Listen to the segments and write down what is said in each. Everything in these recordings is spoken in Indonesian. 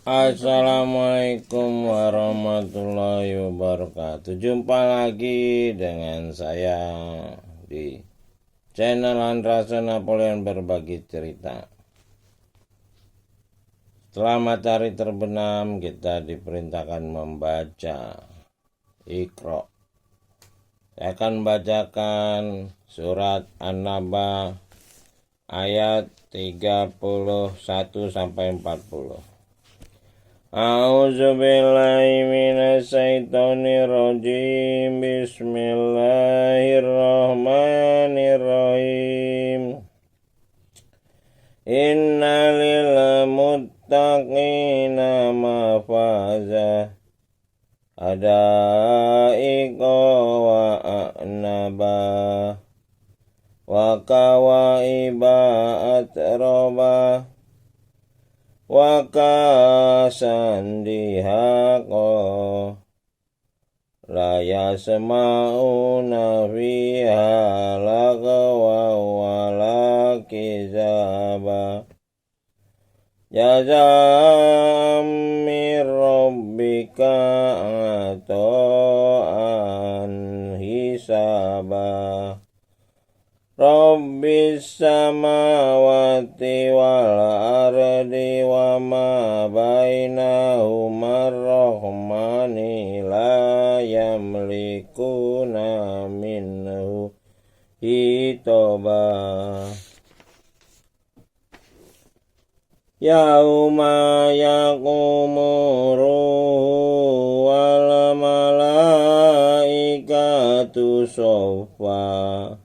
Assalamualaikum warahmatullahi wabarakatuh. Jumpa lagi dengan saya di channel Andraso Napoleon Berbagi Cerita. Setelah matahari terbenam, kita diperintahkan membaca Iqra. Saya akan bacakan surat An-Naba ayat 31 sampai 40. A'udzubillahi minasyaitonirrajim. Bismillahirrahmanirrahim. Innalil muttaqina mafaza hadaiqa wa a'naba wa kawaiba atraba wa kasan dihaqa la yasma'una fiha lagwa wa la kizaba jazam min rabbika ata'an hisaba Rabbis samawati wal ardi wa ma bainahuma rahmani la yamlikuna minhu hitaba yauma yaqumu ruhu wal malaikatu soffa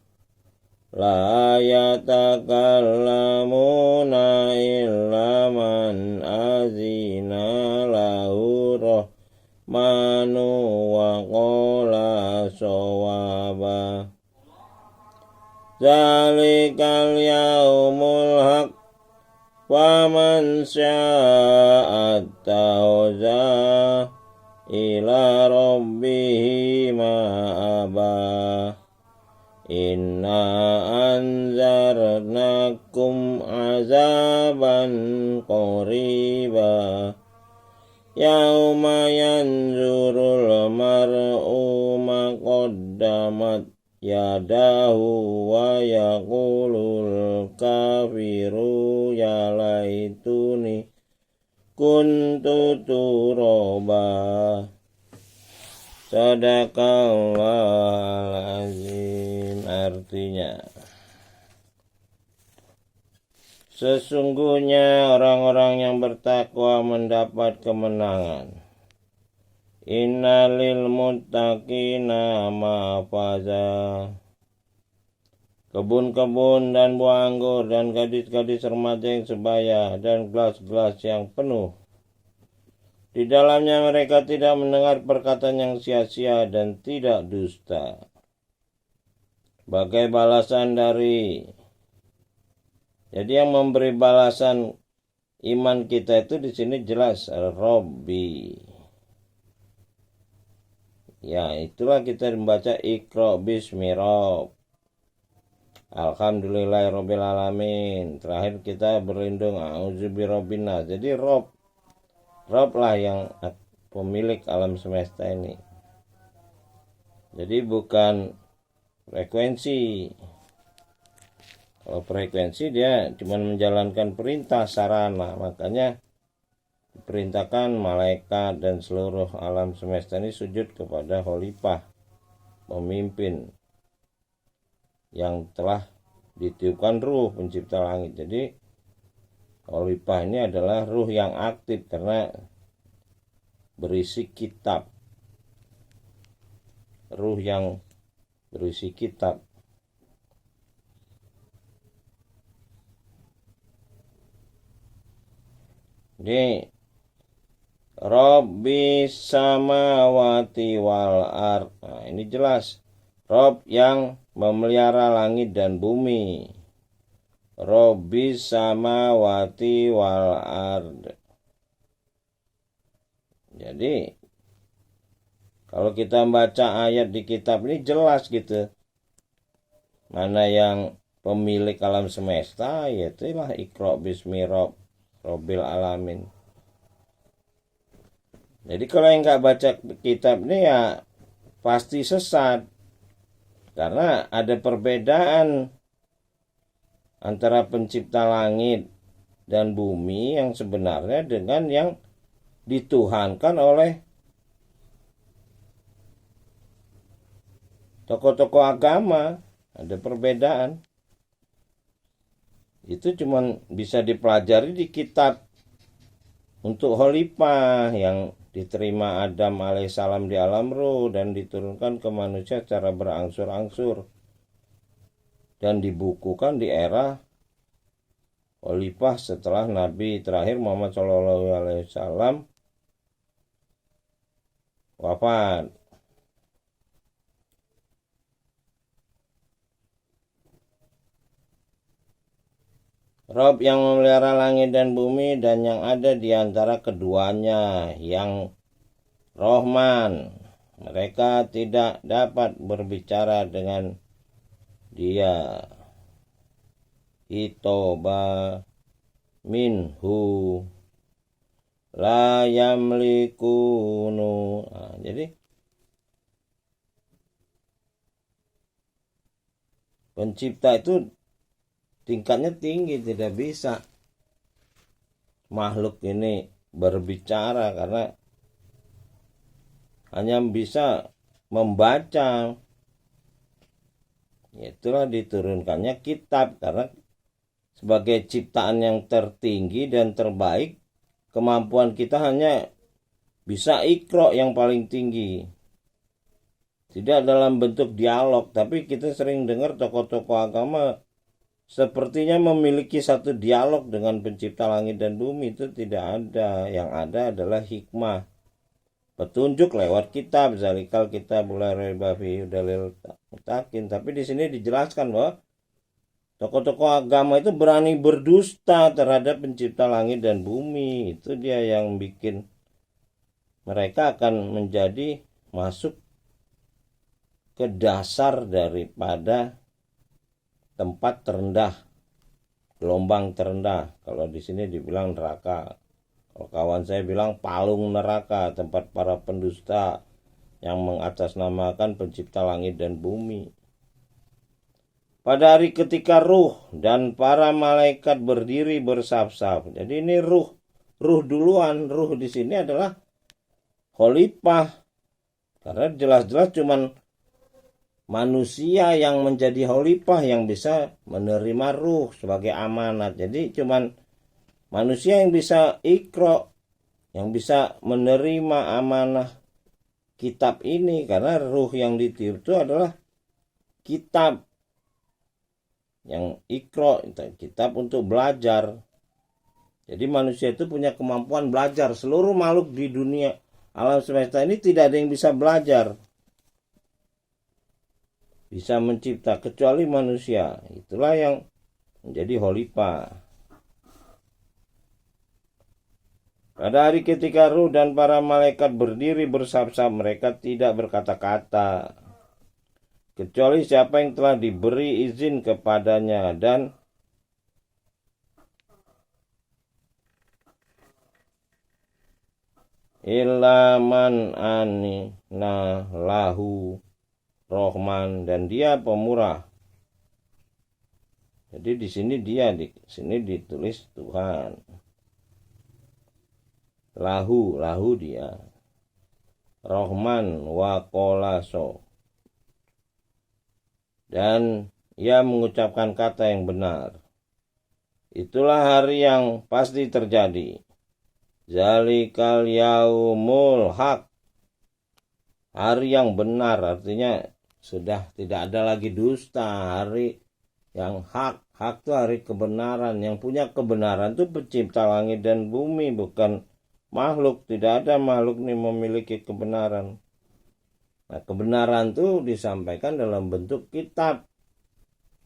la yatakallamuna illa man azina lahu rahmanu wa qala shawaba zalikal yaumul haq faman syaa'a ittakhadha ila rabbihi ma'aba Inna anzarnakum azaban qariba yauma yanzurul mar'u ma qaddamat yadahu wa yaqulul kafiru ya laituni kuntu turaba. Sadaqallahul azim. Artinya, sesungguhnya orang-orang yang bertakwa mendapat kemenangan. Innalil muttaqina mafaza. Kebun-kebun dan buah anggur dan gadis-gadis remaja yang sebaya dan gelas-gelas yang penuh. Di dalamnya mereka tidak mendengar perkataan yang sia-sia dan tidak dusta. Bagai balasan dari, jadi yang memberi balasan iman kita itu di sini jelas Robbi. Ya, itulah kita membaca Iqra bismi Rabb. Alhamdulillahirabbil alamin. Terakhir kita berlindung a'udzubirabbin nas. Jadi Rob lah yang pemilik alam semesta ini. Jadi bukan frekuensi. Kalau frekuensi dia cuma menjalankan perintah sarana. Makanya diperintahkan malaikat dan seluruh alam semesta ini sujud kepada khalifah, pemimpin yang telah ditiupkan ruh pencipta langit. Jadi khalifah ini adalah ruh yang aktif karena berisi kitab. Ruh yang berisi kitab. Jadi Rabbis samawati wal ard. Nah, ini jelas. Rob yang memelihara langit dan bumi. Rabbis samawati wal ard. Jadi kalau kita baca ayat di kitab ini jelas gitu. Mana yang pemilik alam semesta, yaitulah Iqra bismi Rabbil alamin. Jadi kalau yang nggak baca kitab ini ya pasti sesat. Karena ada perbedaan antara pencipta langit dan bumi yang sebenarnya dengan yang dituhankan oleh tokoh-tokoh agama. Ada perbedaan. Itu cuma bisa dipelajari di kitab untuk Khalifah yang diterima Adam alaihissalam di alam ruh dan diturunkan ke manusia secara berangsur-angsur dan dibukukan di era Khalifah setelah Nabi terakhir Muhammad SAW wafat. Rob yang memelihara langit dan bumi dan yang ada di antara keduanya, yang Rohman. Mereka tidak dapat berbicara dengan dia. Itoba minhu la yamlikunu. Jadi pencipta itu tingkatnya tinggi, tidak bisa makhluk ini berbicara karena hanya bisa membaca. Itulah diturunkannya kitab, karena sebagai ciptaan yang tertinggi dan terbaik, kemampuan kita hanya bisa ikro yang paling tinggi. Tidak dalam bentuk dialog, tapi kita sering dengar tokoh-tokoh agama sepertinya memiliki satu dialog dengan pencipta langit dan bumi. Itu tidak ada. Yang ada adalah hikmah, petunjuk lewat kitab. Zalikal kitab la raiba fihi dalil mutakin. Tapi di sini dijelaskan bahwa tokoh-tokoh agama itu berani berdusta terhadap pencipta langit dan bumi. Itu dia yang bikin mereka akan menjadi masuk ke dasar daripada tempat terendah, gelombang terendah. Kalau di sini dibilang neraka. Kalau kawan saya bilang palung neraka, tempat para pendusta yang mengatasnamakan pencipta langit dan bumi. Pada hari ketika ruh dan para malaikat berdiri bersaf-saf. Jadi ini ruh duluan. Ruh di sini adalah Khalifah. Karena jelas-jelas cuman manusia yang menjadi khalifah yang bisa menerima ruh sebagai amanat. Jadi cuman manusia yang bisa ikro, yang bisa menerima amanah kitab ini, karena ruh yang ditiru itu adalah kitab yang ikro, kitab untuk belajar. Jadi manusia itu punya kemampuan belajar. Seluruh makhluk di dunia alam semesta ini tidak ada yang bisa belajar, bisa mencipta, kecuali manusia. Itulah yang menjadi khalifah. Pada hari ketika ruh dan para malaikat berdiri bersaf-saf, mereka tidak berkata-kata, kecuali siapa yang telah diberi izin kepadanya, dan ilaman anina lahu Rohman, dan dia pemurah. Jadi di sini ditulis Tuhan. Lahu dia. Rohman wa qolaso. Dan ia mengucapkan kata yang benar. Itulah hari yang pasti terjadi. Zalikal yaumul haq. Hari yang benar, artinya sudah tidak ada lagi dusta. Hari yang hak itu hari kebenaran. Yang punya kebenaran itu pencipta langit dan bumi, bukan makhluk. Tidak ada makhluk ini memiliki kebenaran. Nah, kebenaran itu disampaikan dalam bentuk kitab.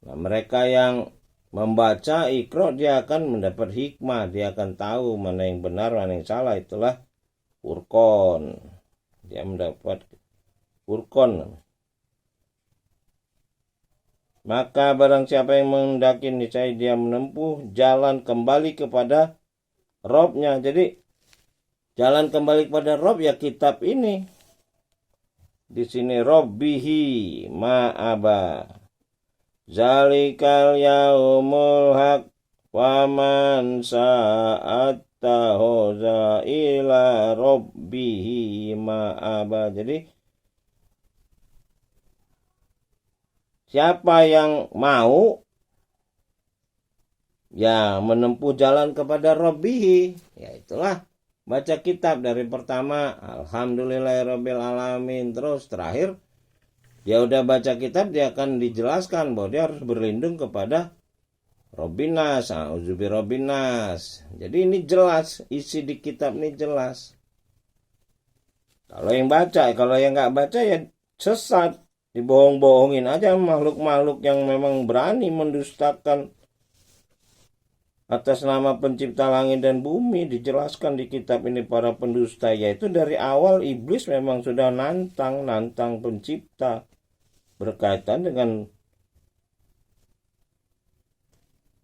Nah, mereka yang membaca ikro, dia akan mendapat hikmah. Dia akan tahu mana yang benar, mana yang salah. Itulah Furqan. Dia mendapat Furqan. Maka barang siapa yang menghendaki, niscaya dia menempuh jalan kembali kepada Robnya. Jadi jalan kembali kepada Rob ya kitab ini. Di sini Robbihi ma'aba. Zalikal yaumul haq waman sa'attahoza ila Robbihi ma'aba. Jadi siapa yang mau ya menempuh jalan kepada Robbihi, ya itulah baca kitab dari pertama alhamdulillahirabbil alamin, terus terakhir dia udah baca kitab, dia akan dijelaskan bahwa dia harus berlindung kepada Robbinas, auzubirobinas. Jadi ini jelas, isi di kitab ini jelas. Kalau yang baca, kalau yang nggak baca ya sesat, dibohong-bohongin aja makhluk-makhluk yang memang berani mendustakan atas nama pencipta langit dan bumi. Dijelaskan di kitab ini para pendusta, yaitu dari awal iblis memang sudah nantang pencipta berkaitan dengan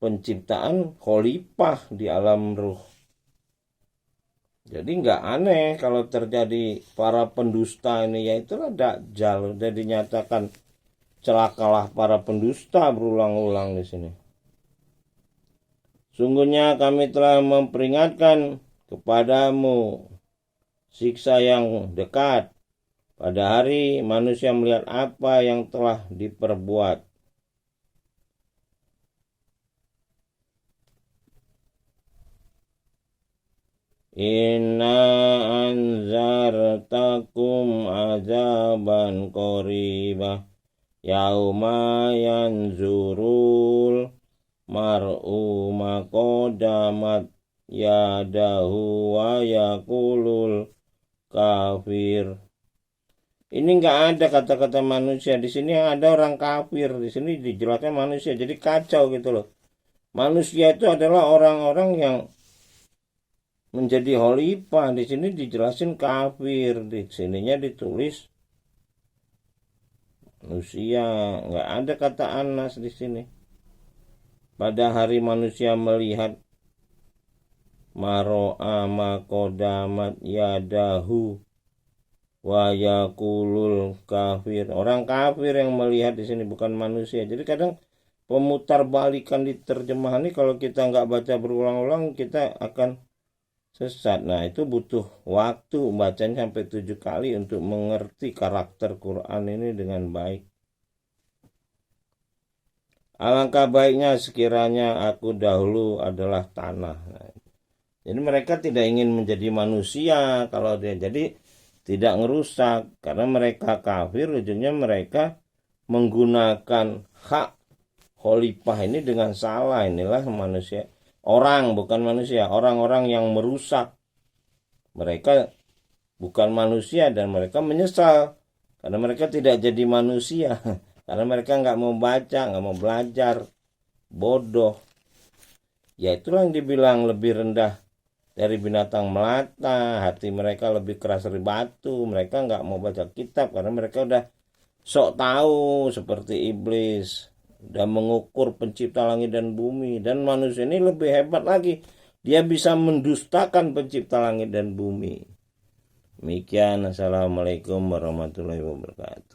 penciptaan khalifah di alam ruh. Jadi nggak aneh kalau terjadi para pendusta ini, yaitulah Dajjal. Sudah dinyatakan celakalah para pendusta berulang-ulang di sini. Sungguhnya kami telah memperingatkan kepadamu siksa yang dekat pada hari manusia melihat apa yang telah diperbuat. Inna anzartakum azaban qaribah yauma yanzurul mar'u maqadamat yadahu wa yaqulul kafir. Ini enggak ada kata-kata manusia di sini, ada orang kafir. Di sini dijelaskan manusia. Jadi kacau gitu loh. Manusia itu adalah orang-orang yang menjadi khalifah. Di sini dijelasin kafir. Di sininya ditulis manusia. Enggak ada kata anas di sini. Pada hari manusia melihat maro'a maqadamat yadahu wa yaqulul kafir. Orang kafir yang melihat di sini, bukan manusia. Jadi kadang pemutar balikan di terjemahan ini kalau kita nggak baca berulang-ulang kita akan sesat. Nah itu butuh waktu bacanya sampai 7 kali untuk mengerti karakter Quran ini dengan baik. Alangkah baiknya sekiranya aku dahulu adalah tanah. Jadi mereka tidak ingin menjadi manusia kalau dia jadi tidak ngerusak, karena mereka kafir. Ujungnya mereka menggunakan hak khalifah ini dengan salah. Inilah manusia, orang bukan manusia, orang-orang yang merusak. Mereka bukan manusia dan mereka menyesal karena mereka tidak jadi manusia. Karena mereka nggak mau baca, nggak mau belajar, bodoh. Ya itulah yang dibilang lebih rendah dari binatang melata. Hati mereka lebih keras dari batu. Mereka nggak mau baca kitab karena mereka udah sok tahu seperti iblis. Udah mengukur pencipta langit dan bumi. Dan manusia ini lebih hebat lagi. Dia bisa mendustakan pencipta langit dan bumi. Demikian. Assalamualaikum warahmatullahi wabarakatuh.